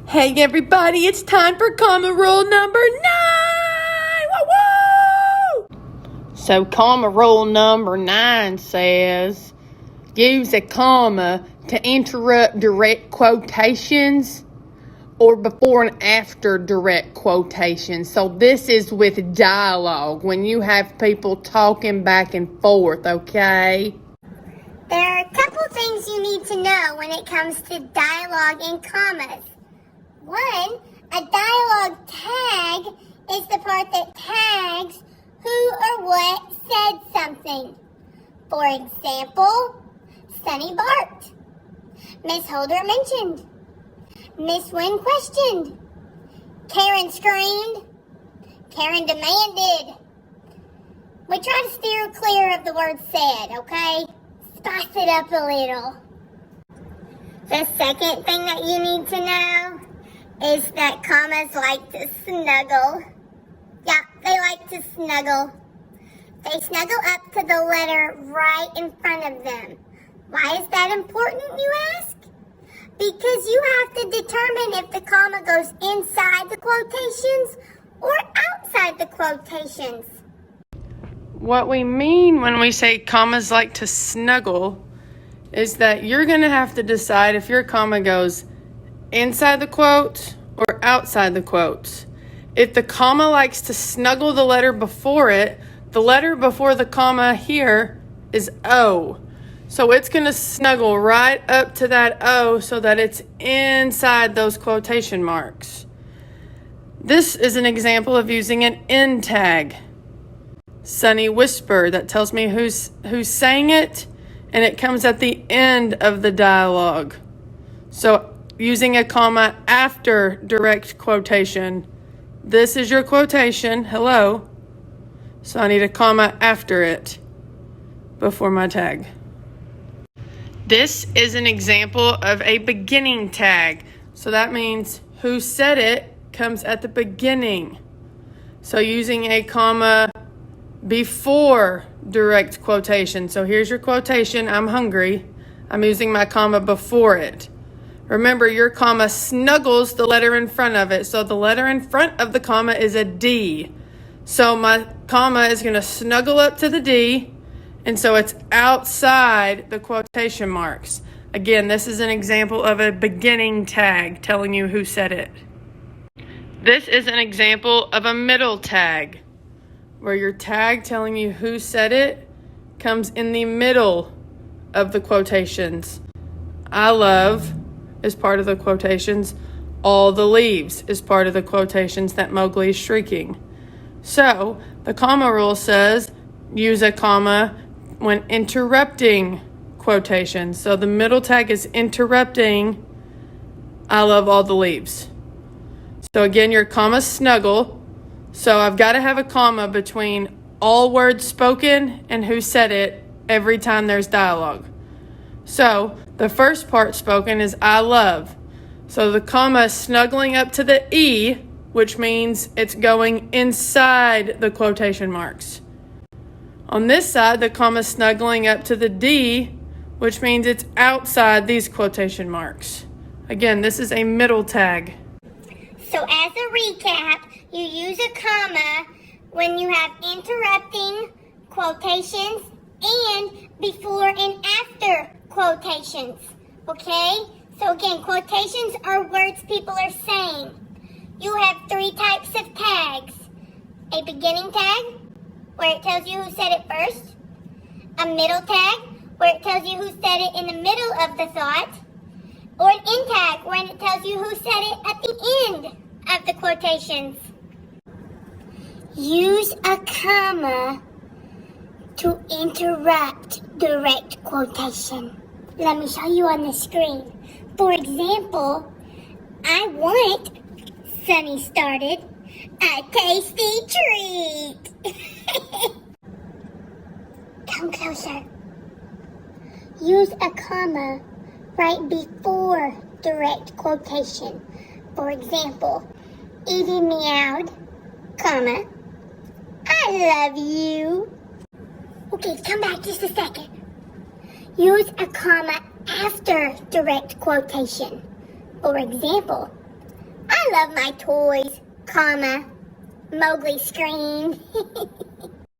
Hey everybody, it's time for comma rule number 9! Woo woo! So comma rule number 9 says, use a comma to interrupt direct quotations or before and after direct quotations. So this is with dialogue, when you have people talking back and forth, okay? There are a couple things you need to know when it comes to dialogue and commas. One, a dialogue tag is the part that tags who or what said something. For example, Sunny barked. Miss Holder mentioned. Miss Wynn questioned. Karen screamed. Karen demanded. We try to steer clear of the word said, okay? Spice it up a little. The second thing that you need to know is that commas like to snuggle. Yeah, they like to snuggle. They snuggle up to the letter right in front of them. Why is that important, you ask? Because you have to determine if the comma goes inside the quotations or outside the quotations. What we mean when we say commas like to snuggle is that you're going to have to decide if your comma goes inside the quote or outside the quote. If the comma likes to snuggle the letter before it, the letter before the comma here is O. So it's going to snuggle right up to that O so that it's inside those quotation marks. This is an example of using an end tag. Sunny whisper, that tells me who's saying it, and it comes at the end of the dialogue. So using a comma after direct quotation, this is your quotation, hello. So I need a comma after it before my tag. This is an example of a beginning tag. So that means who said it comes at the beginning. So using a comma before direct quotation. So here's your quotation, I'm hungry. I'm using my comma before it. Remember, your comma snuggles the letter in front of it. So the letter in front of the comma is a D. So my comma is going to snuggle up to the D, and so it's outside the quotation marks. Again, this is an example of a beginning tag telling you who said it. This is an example of a middle tag, where your tag telling you who said it comes in the middle of the quotations. I love is part of the quotations. All the leaves is part of the quotations that Mowgli is shrieking. So the comma rule says use a comma when interrupting quotations. So the middle tag is interrupting I love all the leaves. So again, your comma snuggle. So I've got to have a comma between all words spoken and who said it every time there's dialogue. So the first part spoken is I love. So the comma is snuggling up to the E, which means it's going inside the quotation marks. On this side, the comma is snuggling up to the D, which means it's outside these quotation marks. Again, this is a middle tag. So as a recap, you use a comma when you have interrupting quotations and before and after quotations, okay? So again, quotations are words people are saying. You have 3 types of tags. A beginning tag, where it tells you who said it first. A middle tag, where it tells you who said it in the middle of the thought. Or an end tag, where it tells you who said it at the end of the quotations. Use a comma to interrupt direct quotation. Let me show you on the screen. For example, I want, Sunny started, a tasty treat. Come closer. Use a comma right before direct quotation. For example, Edie meowed, comma, I love you. Okay, come back just a second. Use a comma after direct quotation. For example, love my toys, comma, Mowgli screamed.